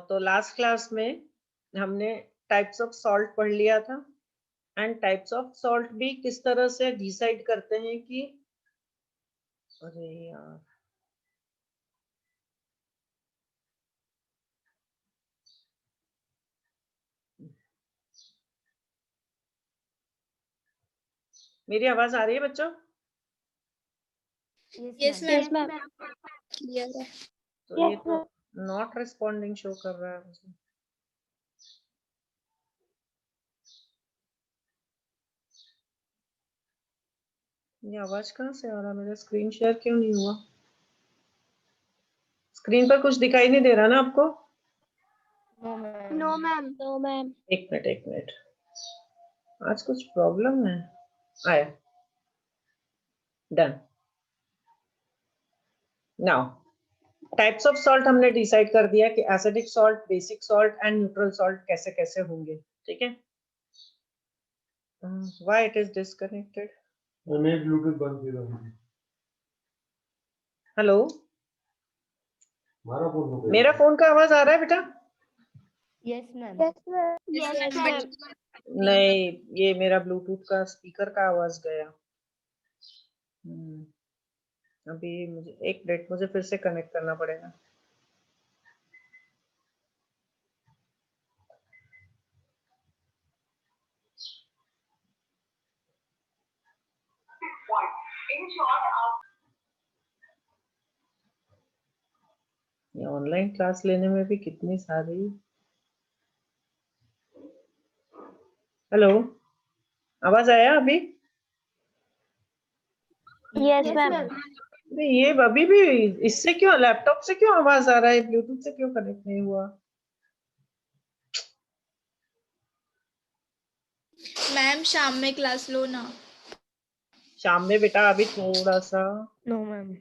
तो last class में हमने टाइप्स ऑफ सॉल्ट पढ़ लिया था एंड टाइप्स ऑफ सॉल्ट भी किस तरह से डिसाइड करते हैं कि अरे यार मेरी आवाज आ रही है बच्चों? Yes ma'am. क्लियर है। तो ये तो नॉट रिस्पॉन्डिंग शो कर रहा है मुझे। ये आवाज कहाँ से आ रहा है? मेरा स्क्रीन शेयर क्यों नहीं हुआ? स्क्रीन पर कुछ दिखाई नहीं दे रहा ना आपको? No ma'am. एक मिनट आज कुछ प्रॉब्लम है। आया, done. Now types of salt हमने डिसाइड कर दिया कि acidic salt, basic salt and neutral salt कैसे कैसे होंगे। ठीक है। Why it is disconnected? मैंने ब्लूटूथ बंद किया था। हेलो, मेरा फोन का आवाज आ रहा है बेटा? Yes ma'am. नहीं, ये मेरा ब्लूटूथ का स्पीकर का आवाज गया। अभी मुझे एक मिनट, मुझे फिर से कनेक्ट करना पड़ेगा। ये ऑनलाइन क्लास लेने में भी कितनी सारी। हेलो, आवाज आया अभी? Yes ma'am. ये अभी भी इससे क्यों, लैपटॉप से क्यों आवाज आ रहा है? ब्लूटूथ से क्यों कनेक्ट नहीं हुआ? मैम शाम में क्लास लो ना। शाम में बेटा, अभी थोड़ा सा। No ma'am.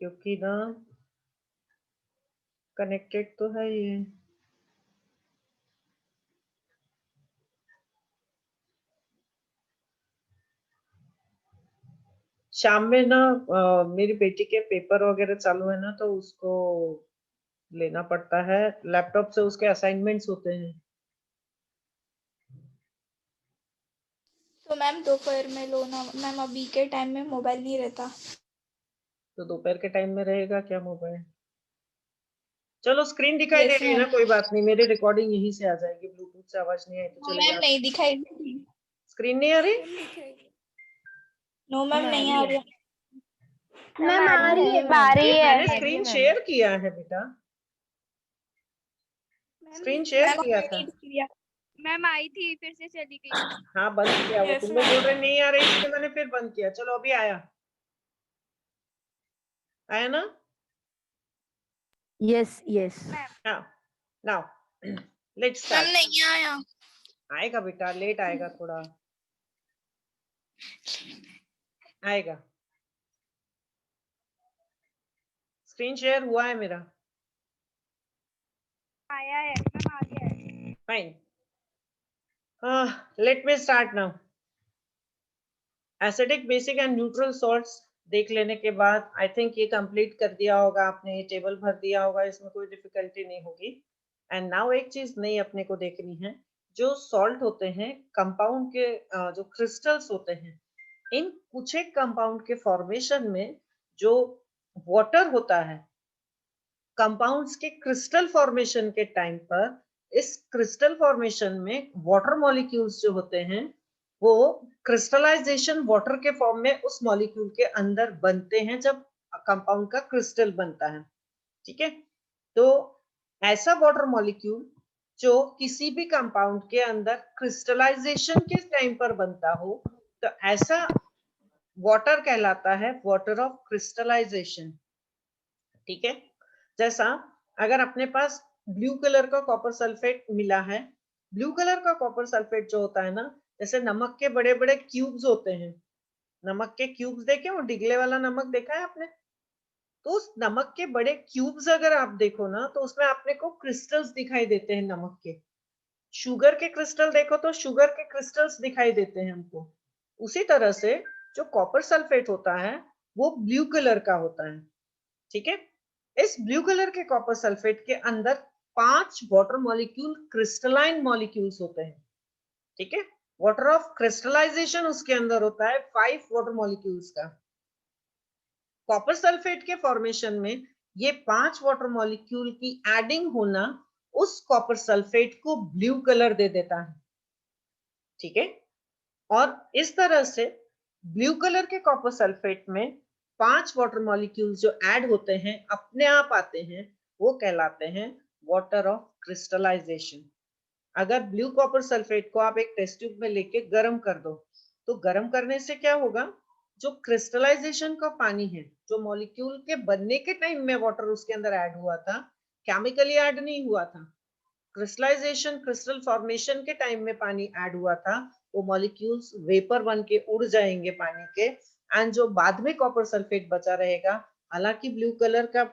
क्योंकि ना कनेक्टेड तो है ये। शाम में ना मेरी बेटी के पेपर वगैरह चालू है ना, तो उसको लेना पड़ता है। लैपटॉप से उसके असाइनमेंट्स होते हैं। तो मैम दोपहर में लो ना मैम, अभी के टाइम में मोबाइल नहीं रहता। तो दोपहर के टाइम में रहेगा क्या मोबाइल? चलो, स्क्रीन दिखाई दे Yes, रही है ना, ma'am. कोई बात नहीं, मेरी रिकॉर्डिंग यहीं से आ जाएगी। ब्लूटूथ से आवाज नहीं आई तो नो चलेगा। मैम नहीं दिखाई दे रही। स्क्रीन नहीं आ रही? नो मैम नहीं आ रही। मैम आ रही है। मैंने स्क्रीन शेयर किया है बेटा, स्क्रीन शेयर किया था। मैम आई थी फिर से चली गई। हाँ, बंद किया। वो Yes, तुम लोग ma'am. बोल रहे नहीं आ रही, इसलिए मैंने फिर बंद किया। चलो अभी आया, आया ना? Yes yes. हाँ, नाउ लेट्स मैम स्टार्ट। नहीं आया। आएगा बेटा, लेट आएगा थोड़ा, आएगा। स्क्रीन शेयर हुआ है मेरा? आया है मैम, आ गया है। Fine. Let me start now. Acidic, basic and neutral salts देख लेने के बाद आई थिंक ये कंप्लीट कर दिया होगा आपने, ये टेबल भर दिया होगा, इसमें कोई डिफिकल्टी नहीं होगी। एंड नाउ एक चीज नई अपने को देखनी है। जो सॉल्ट होते हैं, कंपाउंड के जो क्रिस्टल्स होते हैं, इन कुछ एक कंपाउंड के फॉर्मेशन में जो वाटर होता है, कंपाउंड्स के क्रिस्टल फॉर्मेशन के टाइम पर इस क्रिस्टल फॉर्मेशन में वाटर मॉलिक्यूल्स जो होते हैं, वो क्रिस्टलाइजेशन वाटर के फॉर्म में उस मॉलिक्यूल के अंदर बनते हैं जब कंपाउंड का क्रिस्टल बनता है। ठीक है। तो ऐसा वाटर मॉलिक्यूल जो किसी भी कंपाउंड के अंदर क्रिस्टलाइजेशन के टाइम पर बनता हो, तो ऐसा वाटर कहलाता है वाटर ऑफ क्रिस्टलाइजेशन। ठीक है। जैसा अगर अपने पास ब्लू कलर का कॉपर सल्फेट मिला है, ब्लू कलर का कॉपर सल्फेट जो होता है ना, जैसे नमक के बड़े बड़े क्यूब्स होते हैं, नमक के क्यूब्स देखे हो, डिगले वाला नमक देखा है आपने? तो उस नमक के बड़े क्यूब्स अगर आप देखो ना, तो उसमें आपने को क्रिस्टल्स दिखाई देते हैं नमक के। शुगर के क्रिस्टल देखो तो शुगर के क्रिस्टल्स दिखाई देते हैं हमको। उसी तरह से जो कॉपर सल्फेट होता है वो ब्लू कलर का होता है। ठीक है। इस ब्लू कलर के कॉपर सल्फेट के अंदर 5 वाटर मॉलिक्यूल क्रिस्टलाइन मॉलिक्यूल्स होते हैं, ठीक है। वाटर ऑफ क्रिस्टलाइजेशन उसके अंदर होता है 5 वाटर मॉलिक्यूल्स का। कॉपर सल्फेट के फॉर्मेशन में ये 5 वाटर मॉलिक्यूल की एडिंग होना उस कॉपर सल्फेट को ब्लू कलर दे देता है, ठीक है। और इस तरह से ब्लू कलर के कॉपर सल्फेट में 5 वाटर मॉलिक्यूल जो ऐड होते हैं अपने आप आते हैं, वो कहलाते हैं वाटर ऑफ क्रिस्टलाइजेशन। अगर ब्लू कॉपर सल्फेट को आप एक टेस्ट ट्यूब में लेके गर्म कर दो, तो गर्म करने से क्या होगा, जो क्रिस्टलाइजेशन का पानी है, जो मॉलिक्यूल के बनने के टाइम में वाटर उसके अंदर ऐड हुआ था, केमिकली ऐड नहीं हुआ था, क्रिस्टलाइजेशन क्रिस्टल फॉर्मेशन के टाइम में पानी ऐड हुआ था, वो मॉलिक्यूल्स वेपर बन के उड़ जाएंगे पानी के, एंड जो बाद में कॉपर सल्फेट बचा रहेगा, हालांकि ब्लू कलर का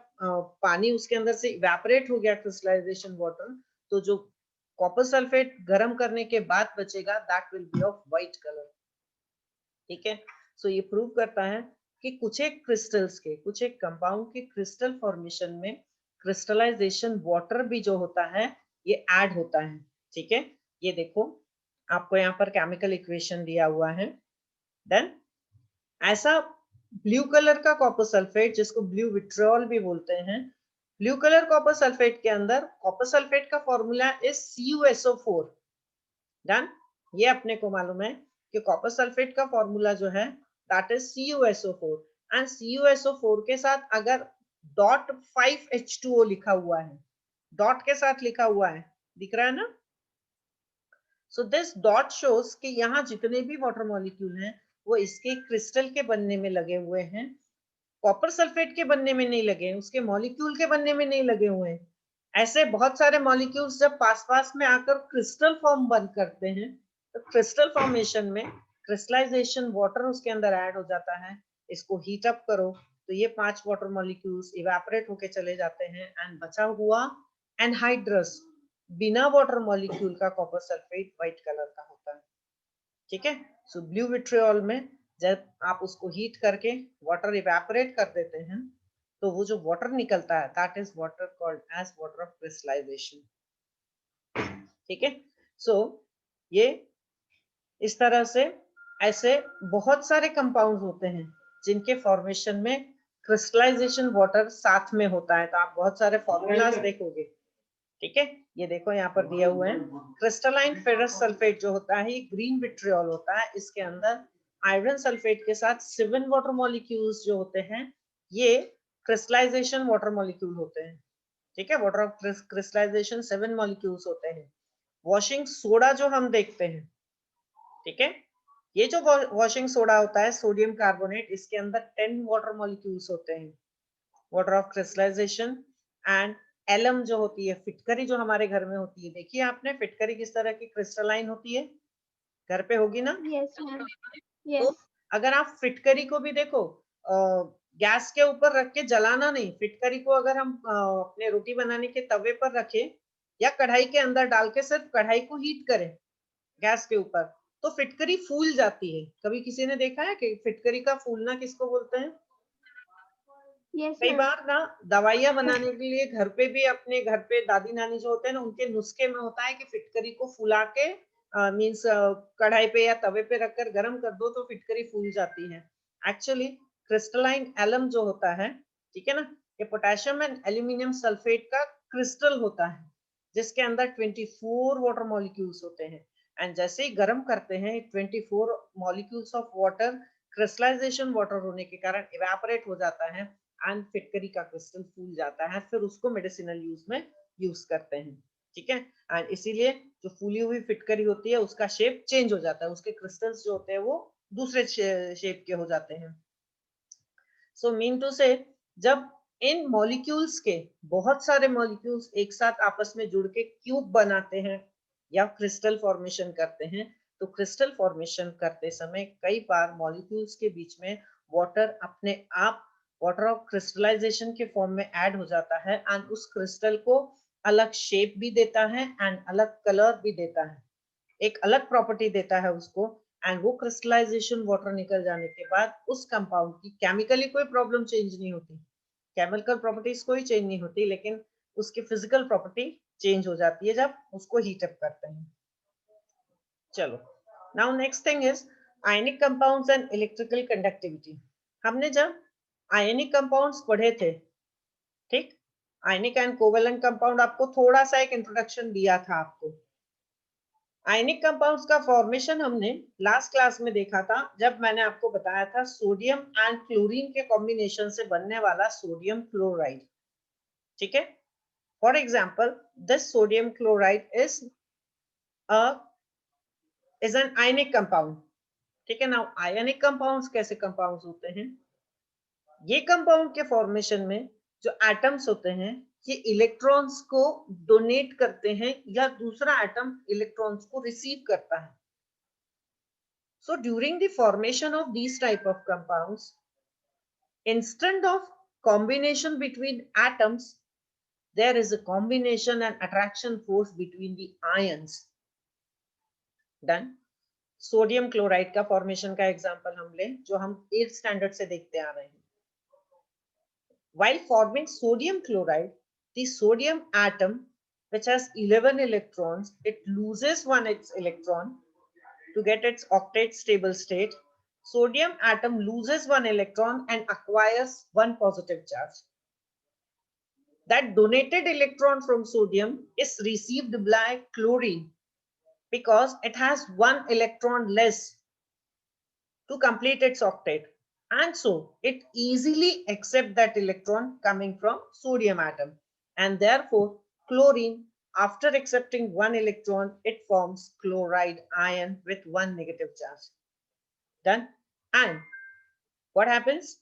पानी उसके अंदर से इवेपोरेट हो गया क्रिस्टलाइजेशन वाटर, तो जो कॉपर सल्फेट गर्म करने के बाद बचेगा that will be of white colour, ठीक है। सो ये प्रूव करता है कि कुछ एक क्रिस्टल्स के, कुछ एक कंपाउंड के क्रिस्टल फॉर्मेशन में क्रिस्टलाइजेशन वाटर भी जो होता है ये ऐड होता है, ठीक है। ये देखो आपको यहाँ पर केमिकल इक्वेशन दिया हुआ है। देन ऐसा ब्लू कलर का कॉपर सल्फेट, जिसको ब्लू विट्रियोल भी बोलते हैं, ब्लू कलर कॉपर सल्फेट के अंदर कॉपर सल्फेट का फॉर्मूला इज CuSO4। डन। ये अपने को मालूम है कि कॉपर सल्फेट का फॉर्मूला जो है that is CuSO4, and CuSO4 के साथ अगर .5H2O लिखा हुआ है, डॉट के साथ लिखा हुआ है, दिख रहा है ना। सो दिस डॉट शोज कि यहाँ जितने भी वाटर मॉलिक्यूल हैं वो इसके क्रिस्टल के बनने में लगे हुए हैं, कॉपर सल्फेट के बनने में नहीं लगे, उसके मॉलिक्यूल के बनने में नहीं लगे हुए हैं। ऐसे बहुत सारे मॉलिक्यूल्स जब पास पास में आकर क्रिस्टल फॉर्म बन करते हैं, तो क्रिस्टल फॉर्मेशन में क्रिस्टलाइजेशन वाटर उसके अंदर ऐड हो जाता है। इसको हीट अप करो तो ये 5 वाटर मॉलिक्यूल्स इवेपोरेट होके चले जाते हैं, एंड बचा हुआ एनहाइड्रस बिना वाटर मॉलिक्यूल का कॉपर सल्फेट व्हाइट कलर का होता है, ठीक है। सो ब्लू विट्रियोल में जब आप उसको हीट करके वाटर इवेपोरेट कर देते हैं, तो वो जो वाटर निकलता है that is water called as water of crystallisation, ठीक है। सो ये इस तरह से ऐसे बहुत सारे कंपाउंड होते हैं जिनके फॉर्मेशन में क्रिस्टलाइजेशन वाटर साथ में होता है। तो आप बहुत सारे फॉर्मूलाज देखोगे, ठीक है। ये देखो यहाँ पर दिया हुआ है क्रिस्टलाइन फेरस सल्फेट जो होता है, ग्रीन विट्रियोल होता है, इसके अंदर आयरन सल्फेट के साथ 7 वाटर मॉलिक्यूल्स जो होते हैं ये क्रिस्टलाइजेशन वाटर मॉलिक्यूल होते हैं, ठीक है। वाटर ऑफ क्रिस्टलाइजेशन 7 मॉलिक्यूल्स होते हैं। वॉशिंग सोडा जो हम देखते हैं, ठीक है, ये जो वॉशिंग सोडा होता है सोडियम कार्बोनेट, इसके अंदर 10 वाटर मॉलिक्यूल्स होते हैं, water of crystallisation. And alum जो होती है, फिटकरी जो हमारे घर में होती है, देखिए आपने फिटकरी किस तरह की क्रिस्टलाइन होती है, घर पे होगी ना। Yes, ma'am. तो Yes. अगर आप फिटकरी को भी देखो, गैस के ऊपर रख के जलाना नहीं, फिटकरी को अगर हम अपने रोटी बनाने के तवे पर रखें या कढ़ाई के अंदर डाल के सिर्फ कढ़ाई को हीट करें गैस के ऊपर, तो फिटकरी फूल जाती है। कभी किसी ने देखा है कि फिटकरी का फूलना किसको बोलते हैं? Yes, कई ma'am. बार ना दवाइयां बनाने के लिए घर पे भी, अपने घर पे दादी नानी जो होते हैं ना, उनके नुस्खे में होता है कि फिटकरी को फुला के मीन्स कढ़ाई पे या तवे पे रखकर गर्म कर दो तो फिटकरी फूल जाती है। एक्चुअली क्रिस्टलाइन एलम जो होता है, ठीक है ना, ये पोटेशियम एंड एल्यूमिनियम सल्फेट का क्रिस्टल होता है जिसके अंदर 24 वाटर मॉलिक्यूल्स होते हैं, एंड जैसे ही गर्म करते हैं 24 molecules of water crystallisation water होने के कारण इवेपोरेट हो जाता है, एंड फिटकरी का क्रिस्टल फूल जाता है, फिर उसको मेडिसिनल यूज में यूज करते हैं, ठीक है। एंड इसीलिए जो फूली हुई फिटकरी होती है उसका शेप चेंज हो जाता है, उसके क्रिस्टल्स जो होते हैं वो दूसरे शेप के हो जाते हैं। सो मीन टू से जब इन मॉलिक्यूल्स के बहुत सारे मॉलिक्यूल्स एक साथ आपस में जुड़ के क्यूब बनाते हैं या क्रिस्टल फॉर्मेशन करते हैं, तो क्रिस्टल फॉर्मेशन करते समय कई बार मॉलिक्यूल्स के बीच में वाटर अपने आप वाटर ऑफ क्रिस्टलाइजेशन के फॉर्म में ऐड हो जाता है, एंड उस क्रिस्टल को अलग शेप भी देता है एंड अलग कलर भी देता है, एक अलग प्रॉपर्टी देता है उसको। एंड वो क्रिस्टलाइजेशन वाटर निकल जाने के बाद उस कंपाउंड की केमिकली कोई प्रॉब्लम चेंज नहीं होती, केमिकल प्रॉपर्टीज कोई चेंज नहीं होती, लेकिन उसकी फिजिकल प्रॉपर्टी चेंज हो जाती है जब उसको हीट अप करते हैं। चलो, now next thing is ionic compounds and electrical conductivity. हमने जब आयनिक कंपाउंड्स पढ़े थे, ठीक, आयनिक एंड कोवेलेंट कंपाउंड आपको थोड़ा सा एक इंट्रोडक्शन दिया था आपको। आयनिक कंपाउंड्स का फॉर्मेशन हमने लास्ट क्लास में देखा था, जब मैंने आपको बताया था सोडियम एंड क्लोरीन के कॉम्बिनेशन से बनने वाला सोडियम क्लोराइड। ठीक है, for example this sodium chloride is an ionic compound. ठीक है, नाउ आयनिक कंपाउंड्स कैसे कंपाउंड्स होते हैं? ये कंपाउंड के फॉर्मेशन में जो एटम्स होते हैं ये इलेक्ट्रॉन्स को डोनेट करते हैं या दूसरा एटम इलेक्ट्रॉन्स को रिसीव करता है। So during the formation of these type of compounds, instead of combination between atoms, there is a combination and attraction force between the ions. Done. Sodium chloride का formation का example हम लें जो हम 8th standard से देखते आ रहे हैं। While forming sodium chloride, the sodium atom, which has 11 electrons, it loses one electron to get its octet stable state. Sodium atom loses one electron and acquires one positive charge. That donated electron from sodium is received by chlorine because it has one electron less to complete its octet. And so it easily accepts that electron coming from sodium atom, and therefore chlorine, after accepting one electron, it forms chloride ion with one negative charge. Done. And what happens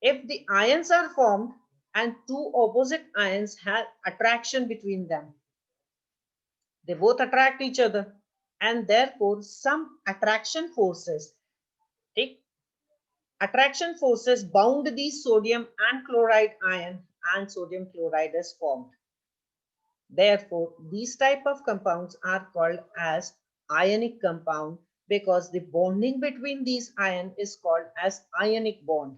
if the ions are formed and two opposite ions have attraction between them? They both attract each other, and therefore some attraction forces, take attraction forces bound the sodium and chloride ion, and sodium chloride is formed. Therefore, these type of compounds are called as ionic compound because the bonding between these ions is called as ionic bond.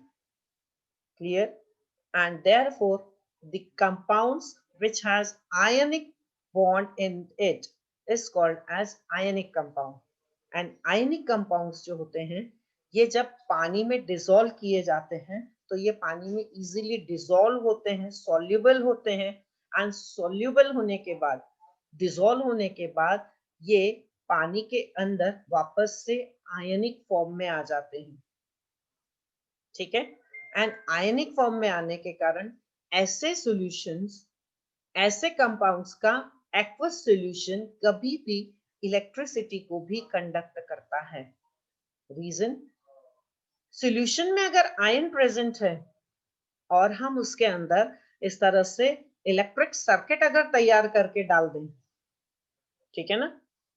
Clear? And therefore, the compounds which has ionic bond in it is called as ionic compound. And ionic compounds जो होते हैं ये जब पानी में dissolve किए जाते हैं तो ये पानी में इजीली डिसॉल्व होते हैं, सॉल्युबल होते हैं, एंड सॉल्युबल होने के बाद, डिसॉल्व होने के बाद ये पानी के अंदर वापस से आयनिक फॉर्म में आ जाते हैं। ठीक है, एंड आयनिक फॉर्म में आने के कारण ऐसे सॉल्यूशंस, ऐसे कंपाउंड्स का एक्वस सॉल्यूशन कभी भी इलेक्ट्रिसिटी को भी कंडक्ट करता है। रीजन, सॉल्यूशन में अगर आयन प्रेजेंट है और हम उसके अंदर इस तरह से इलेक्ट्रिक सर्किट अगर तैयार करके डाल दें, ठीक है ना,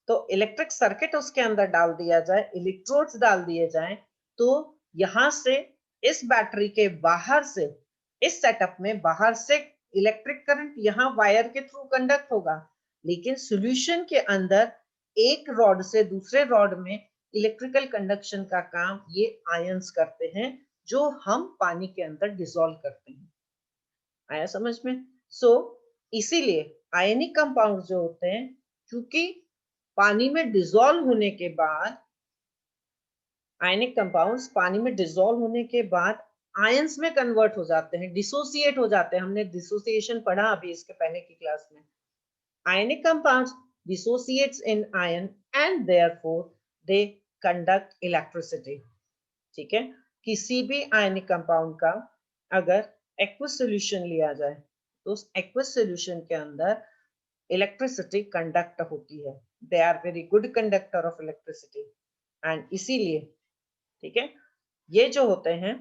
तो इलेक्ट्रिक सर्किट उसके अंदर डाल दिया जाए, इलेक्ट्रोड्स डाल दिए जाएं, तो यहां से इस बैटरी के बाहर से, इस सेटअप में बाहर से इलेक्ट्रिक करंट यहां वायर के थ्रू कंडक्ट होगा, लेकिन सॉल्यूशन के अंदर एक रॉड से दूसरे रॉड में इलेक्ट्रिकल कंडक्शन का काम ये आयंस करते हैं जो हम पानी के अंदर डिसॉल्व करते हैं। आया समझ में? सो इसीलिए आयनिक कंपाउंड जो होते हैं, क्योंकि पानी में डिसॉल्व होने के बाद, आयनिक कंपाउंड्स पानी में डिसॉल्व होने के बाद आयंस में कन्वर्ट हो जाते हैं, डिसोसिएट हो जाते हैं। हमने डिसोसिएशन पढ़ा अभी इसके पहले की क्लास में। Ionic compounds dissociates in ion and therefore they conduct electricity. ठीक है, किसी भी आयनिक कंपाउंड का अगर एक्वस सॉल्यूशन लिया जाए तो उस एक्वस सॉल्यूशन के अंदर इलेक्ट्रिसिटी कंडक्ट होती है। They are very good conductor of electricity, and इसीलिए, ठीक है, ये जो होते हैं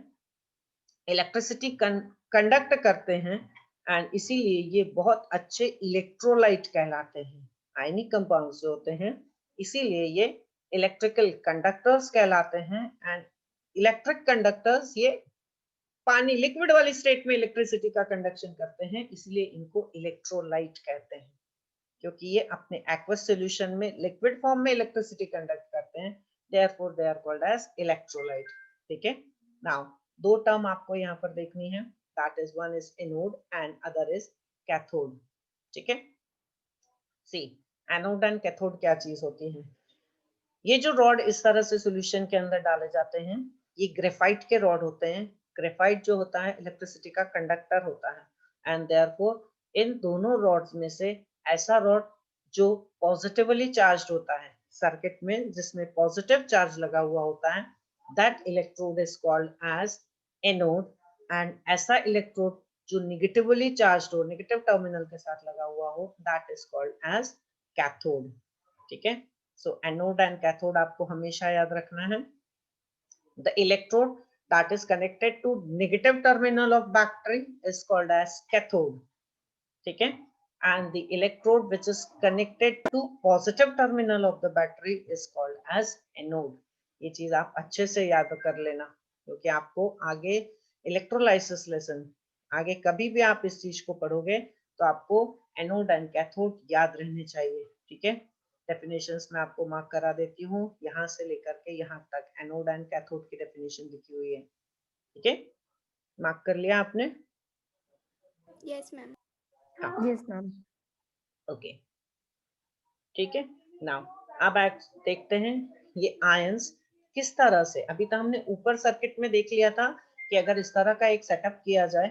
इलेक्ट्रिसिटी कंडक्ट करते हैं, एंड इसीलिए ये बहुत अच्छे इलेक्ट्रोलाइट कहलाते हैं। आयनिक कंपाउंड्स जो होते हैं इसीलिए ये इलेक्ट्रिकल कंडक्टर्स कहलाते हैं, एंड इलेक्ट्रिक कंडक्टर्स ये पानी लिक्विड वाली स्टेट में इलेक्ट्रिसिटी का कंडक्शन करते हैं, इसलिए इनको इलेक्ट्रोलाइट कहते हैं, क्योंकि ये अपने एक्वस सॉल्यूशन में लिक्विड फॉर्म में इलेक्ट्रिसिटी कंडक्ट करते हैं। Therefore they are called as electrolyte. ठीक है, नाउ दो टर्म आपको यहाँ पर देखनी है, that is one is anode and other is cathode. ठीक है, सी एनोड एंड कैथोड क्या चीज होती है. ये जो रॉड इस तरह से सॉल्यूशन के अंदर डाले जाते हैं, ये ग्रेफाइट के रॉड होते हैं. ग्रेफाइट जो होता है इलेक्ट्रिसिटी का कंडक्टर होता है, एंड देयरफॉर इन दोनों रॉड्स में से ऐसा रॉड जो पॉजिटिवली चार्ज्ड होता है सर्किट में, जिसमें पॉजिटिव चार्ज लगा हुआ होता है, that electrode is called as anode. And ऐसा इलेक्ट्रोड जो निगेटिवली चार्ज्ड हो, नेगेटिव टर्मिनल के साथ लगा हुआ हो, that is called as cathode. ठीक है, सो एनोड एंड कैथोड आपको हमेशा याद रखना है. The electrode that is connected to negative terminal of battery is called as cathode. ठीक है, and the electrode which is connected to positive terminal of the battery is called as anode. ये चीज आप अच्छे से याद कर लेना, क्योंकि आपको आगे इलेक्ट्रोलाइसिस लेसन, आगे कभी भी आप इस चीज को पढ़ोगे तो आपको एनोड एंड कैथोड याद रहने चाहिए. ठीक है, डेफिनेशंस में आपको मार्क करा देती हूँ, यहाँ से लेकर के यहाँ तक एनोड एंड कैथोड की डेफिनेशन लिखी हुई है. ठीक है, मार्क कर लिया आपने. Yes ma'am. Yes, ma'am. Okay, ठीक है. नाउ अब आप देखते हैं ये आयंस किस तरह से, अभी तो हमने ऊपर सर्किट में देख लिया था कि अगर इस तरह का एक सेटअप किया जाए,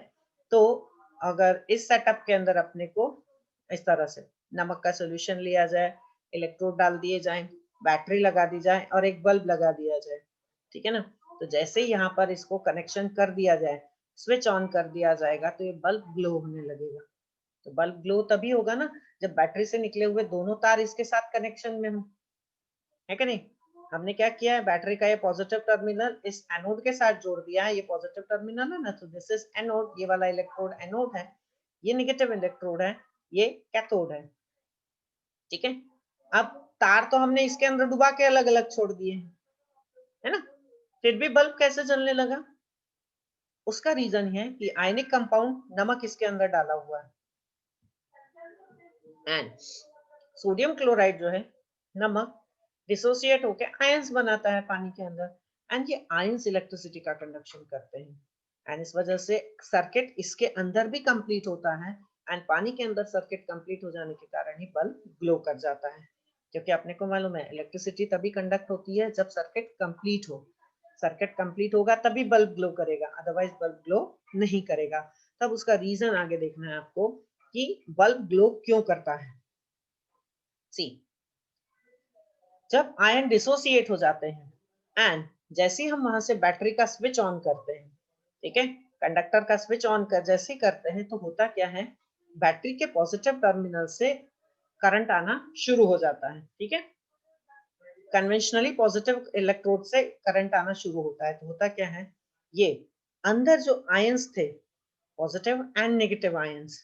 तो अगर इस सेटअप के अंदर अपने को इस तरह से नमक का सॉल्यूशन लिया जाए, इलेक्ट्रोड डाल दिए जाए, बैटरी लगा दी जाए और एक बल्ब लगा दिया जाए. ठीक है ना, तो जैसे ही यहाँ पर इसको कनेक्शन कर दिया जाए, स्विच ऑन कर दिया जाएगा, तो ये बल्ब ग्लो होने लगेगा. तो बल्ब ग्लो तभी होगा ना जब बैटरी से निकले हुए दोनों तार इसके साथ कनेक्शन में हो, है कि नहीं. हमने क्या किया है, बैटरी का ये पॉजिटिव टर्मिनल इस एनोड के साथ जोड़ दिया है, ये पॉजिटिव टर्मिनल है ना, तो दिस इज एनोड, ये वाला इलेक्ट्रोड एनोड है, ये नेगेटिव इलेक्ट्रोड है, ये कैथोड है. ठीक है, अब तार तो हमने इसके अंदर डुबा के अलग अलग छोड़ दिए हैं, है ना, फिर भी बल्ब कैसे जलने लगा. उसका रीजन है कि आयनिक कंपाउंड नमक इसके अंदर डाला हुआ है, एंड सोडियम क्लोराइड जो है नमक डिसोसिएट होकर आयंस बनाता है पानी के अंदर, एंड ये आयंस इलेक्ट्रिसिटी का कंडक्शन करते हैं, एंड इस वजह से सर्किट इसके अंदर भी कंप्लीट होता है, एंड पानी के अंदर सर्किट कंप्लीट हो जाने के कारण ही बल्ब ग्लो कर जाता है. क्योंकि अपने को मालूम है इलेक्ट्रिसिटी तभी कंडक्ट होती है जब सर्किट कंप्लीट हो. सर्किट कंप्लीट होगा तभी बल्ब ग्लो करेगा, अदरवाइज बल्ब ग्लो नहीं करेगा. तब उसका रीजन आगे देखना है आपको कि बल्ब ग्लो क्यों करता है. सी, जब आयन डिसोसिएट हो जाते हैं, एंड जैसे ही हम वहां से बैटरी का स्विच ऑन करते हैं, ठीक है, कंडक्टर का स्विच ऑन कर जैसे ही करते हैं, तो होता क्या है, बैटरी के पॉजिटिव टर्मिनल से करंट आना शुरू हो जाता है. ठीक है, कन्वेंशनली पॉजिटिव इलेक्ट्रोड से करंट आना शुरू होता है, तो होता क्या है, ये अंदर जो आयंस थे, पॉजिटिव एंड नेगेटिव आयंस,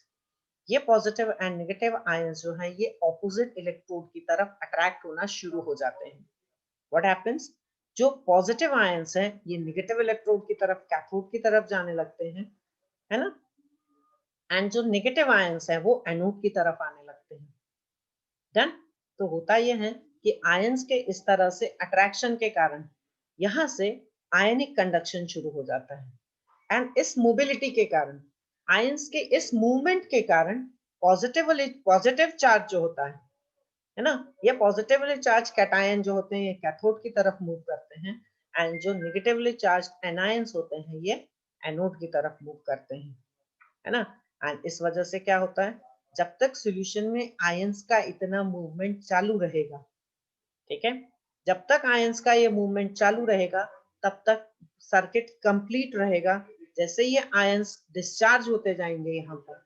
ये पॉजिटिव एंड नेगेटिव आयंस जो है ये ऑपोजिट इलेक्ट्रोड की तरफ अट्रैक्ट होना शुरू हो जाते हैं. व्हाट हैपेंस, जो पॉजिटिव आयंस है ये नेगेटिव इलेक्ट्रोड की तरफ, कैथोड की तरफ जाने लगते हैं, है ना, एंड जो नेगेटिव आयंस है वो एनोड की तरफ आने लगते हैं. डन. तो होता यह है कि आयंस के इस तरह से अट्रैक्शन के कारण यहाँ से आयनिक कंडक्शन शुरू हो जाता है, एंड इस मोबिलिटी के कारण, आयंस के इस मूवमेंट के कारण पॉजिटिव चार्ज जो होता है ना, ये पॉजिटिवली चार्ज कैटायन जो होते हैं ये कैथोड की तरफ मूव करते हैं, एंड जो नेगेटिवली चार्ज एनायंस होते हैं ये एनोड की तरफ मूव करते हैं, है ना. एंड इस वजह से क्या होता है, जब तक सॉल्यूशन में आयंस का इतना मूवमेंट चालू रहेगा, ठीक है, जब तक आयंस का ये मूवमेंट चालू रहेगा तब तक सर्किट कंप्लीट रहेगा. जैसे ये आयंस डिस्चार्ज होते जाएंगे यहाँ पर,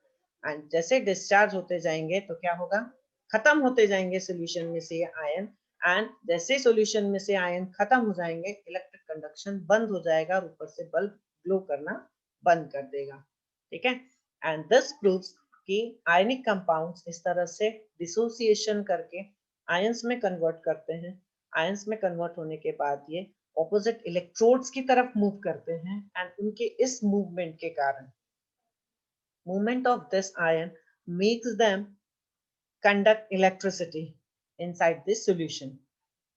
एंड जैसे डिस्चार्ज होते जाएंगे तो क्या होगा, खत्म होते जाएंगे सॉल्यूशन में से ये आयन, एंड जैसे सॉल्यूशन में से आयन खत्म हो जाएंगे, इलेक्ट्रिक कंडक्शन बंद हो जाएगा और ऊपर से बल्ब ग्लो करना बंद कर देगा. ठीक है, एंड दिस प्रूव्स कि आयनिक कंपाउंड्स इस तरह से डिसोसिएशन करके आयंस में कन्वर्ट करते हैं. आयंस में कन्वर्ट होने के बाद ये ऑपोजिट इलेक्ट्रोड्स की तरफ मूव करते हैं, एंड उनके इस मूवमेंट के कारण, movement of this ion makes them conduct electricity inside this solution.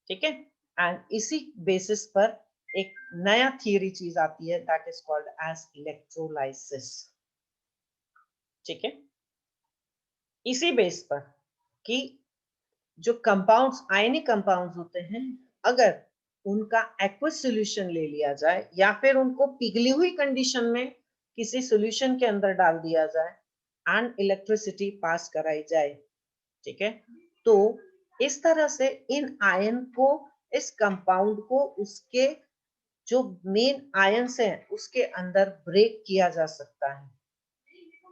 ठीक है, एंड इसी बेसिस पर एक नया थियरी चीज आती है, that is called as electrolysis. ठीक है, इसी बेस पर कि जो कंपाउंड्स, आयनिक कंपाउंड्स होते हैं, अगर उनका एक्वस सॉल्यूशन ले लिया जाए या फिर उनको पिघली हुई कंडीशन में किसी सॉल्यूशन के अंदर डाल दिया जाए एंड इलेक्ट्रिसिटी पास कराई जाए, ठीक है, तो इस तरह से इन आयन को, इस कंपाउंड को उसके जो मेन आयन्स हैं उसके अंदर ब्रेक किया जा सकता है।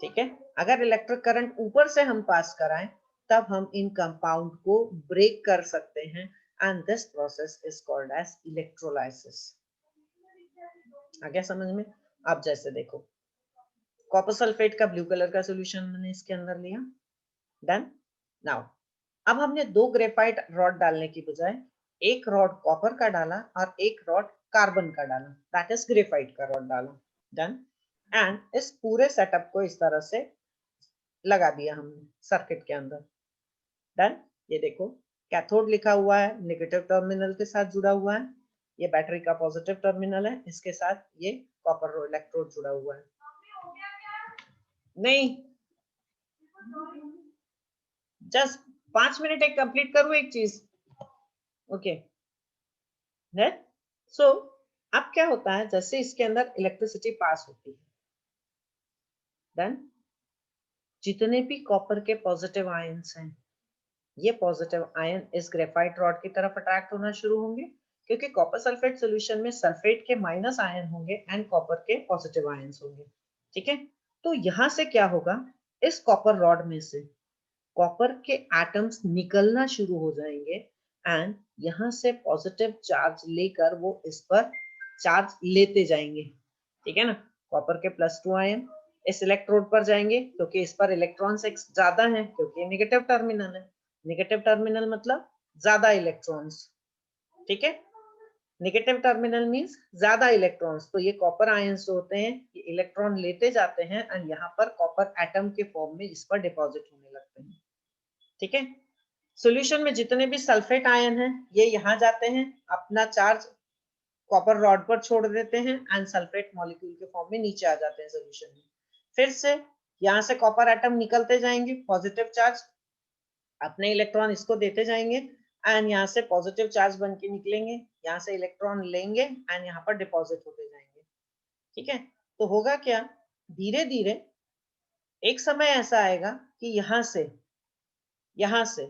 ठीक है, अगर इलेक्ट्रिक करंट ऊपर से हम पास कराएं तब हम इन कंपाउंड को ब्रेक कर सकते हैं and this process is called as electrolysis. आ गया समझ में? अब जैसे देखो, कॉपर सल्फेट का ब्लू कलर का सॉल्यूशन मैंने इसके अंदर लिया, डन। नाउ अब हमने 2 ग्रेफाइट रॉड डालने की बजाय एक रॉड कॉपर का डाला और एक रॉड कार्बन का डाला, दैट इज ग्रेफाइट का रॉड डाला, डन। एंड इस पूरे सेटअप को इस तरह से लगा दिया हमने सर्किट के अंदर, डन। ये देखो, कैथोड लिखा हुआ है, नेगेटिव टर्मिनल के साथ जुड़ा हुआ है, ये बैटरी का पॉजिटिव टर्मिनल है, इसके साथ ये कॉपर इलेक्ट्रोड जुड़ा हुआ है। नहीं, जस्ट 5 मिनट एक कंप्लीट करूं एक चीज, ओके। सो अब क्या होता है, जैसे इसके अंदर इलेक्ट्रिसिटी पास होती है, देन जितने भी कॉपर के पॉजिटिव आयंस हैं, ये पॉजिटिव आयन इस ग्रेफाइट रॉड की तरफ अट्रैक्ट होना शुरू होंगे, क्योंकि कॉपर सल्फेट सॉल्यूशन में सल्फेट के माइनस आयन होंगे एंड कॉपर के पॉजिटिव आयंस होंगे। ठीक है, तो यहां से क्या होगा, इस कॉपर रॉड में से कॉपर के एटम्स निकलना शुरू हो जाएंगे एंड यहाँ से पॉजिटिव चार्ज लेकर वो इस पर चार्ज लेते जाएंगे। ठीक है ना, कॉपर के +2 आयन इस इलेक्ट्रोड पर जाएंगे क्योंकि इस पर इलेक्ट्रॉन्स ज्यादा हैं, क्योंकि नेगेटिव टर्मिनल है। नेगेटिव टर्मिनल मतलब ज्यादा इलेक्ट्रॉन्स, ठीक है, नेगेटिव टर्मिनल मींस ज्यादा इलेक्ट्रॉन्स। तो ये कॉपर आयंस जो होते हैं ये इलेक्ट्रॉन लेते जाते हैं एंड यहाँ पर कॉपर एटम के फॉर्म में इस पर डिपॉजिट होने लगते हैं। ठीक है, सॉल्यूशन में जितने भी सल्फेट आयन हैं ये यहाँ जाते हैं, अपना चार्ज कॉपर रॉड पर छोड़ देते हैं एंड सल्फेट मॉलिक्यूल के फॉर्म में नीचे आ जाते हैं सॉल्यूशन में। फिर से यहाँ से कॉपर एटम निकलते जाएंगे, पॉजिटिव चार्ज अपने इलेक्ट्रॉन इसको देते जाएंगे एंड यहाँ से पॉजिटिव चार्ज बन के निकलेंगे, यहाँ से इलेक्ट्रॉन लेंगे एंड यहाँ पर डिपॉजिट होते जाएंगे। ठीक है, तो होगा क्या, धीरे धीरे एक समय ऐसा आएगा कि यहाँ से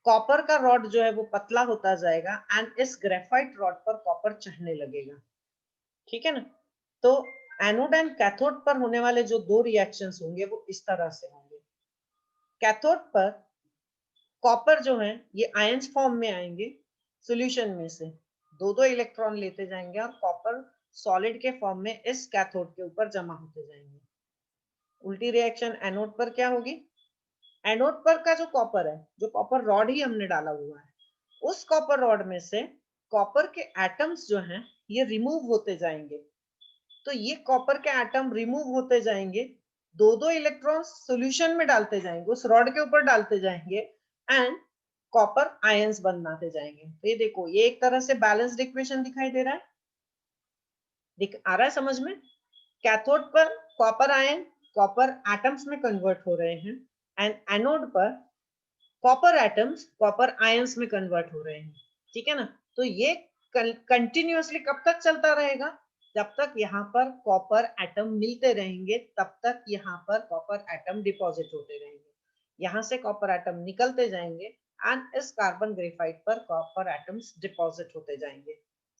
कॉपर का रॉड जो है वो पतला होता जाएगा एंड इस ग्रेफाइट रॉड पर कॉपर चढ़ने लगेगा। ठीक है ना, तो एनोड एंड कैथोड पर होने वाले जो 2 रिएक्शंस होंगे वो इस तरह से होंगे। कैथोड पर कॉपर जो है ये आयंस फॉर्म में आएंगे, सॉल्यूशन में से 2-2 इलेक्ट्रॉन लेते जाएंगे और कॉपर सॉलिड के फॉर्म में इस कैथोड के ऊपर जमा होते जाएंगे। उल्टी रिएक्शन एनोड पर क्या होगी, एनोड पर का जो कॉपर है, जो कॉपर रॉड ही हमने डाला हुआ है, उस कॉपर रॉड में से कॉपर के एटम्स जो हैं ये रिमूव होते जाएंगे। तो ये कॉपर के एटम रिमूव होते जाएंगे, 2-2 इलेक्ट्रॉन सॉल्यूशन में डालते जाएंगे, उस रॉड के ऊपर डालते जाएंगे एंड कॉपर आयंस बनाते जाएंगे। तो ये देखो, ये एक तरह से बैलेंस्ड इक्वेशन दिखाई दे रहा है, आ रहा है समझ में? कैथोड पर कॉपर आयन कॉपर एटम्स में कन्वर्ट हो रहे हैं एंड एनोड पर कॉपर एटम्स कॉपर आयंस में कन्वर्ट हो रहे हैं। ठीक है ना, तो ये कंटिन्यूअसली कब तक चलता रहेगा, जब तक यहाँ पर कॉपर एटम मिलते रहेंगे तब तक यहाँ पर कॉपर एटम डिपॉजिट होते रहेंगे। यहाँ से कॉपर एटम निकलते जाएंगे एंड इस कार्बन ग्रेफाइट पर कॉपर एटम्स डिपॉजिट होते जाएंगे।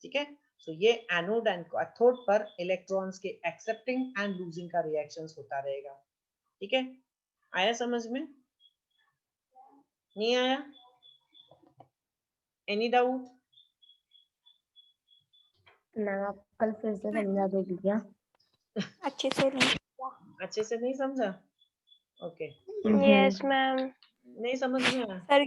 ठीक है, सो ये एनोड एंड कैथोड पर इलेक्ट्रॉन्स के एक्सेप्टिंग एंड लूजिंग का रिएक्शंस होता रहेगा। ठीक है, आया समझ में? नहीं आया? Any doubt? मैम आप कल फिर से समझा दोगे क्या? अच्छे से नहीं। अच्छे से नहीं समझा? Okay, yes ma'am. नहीं समझ में आया? सर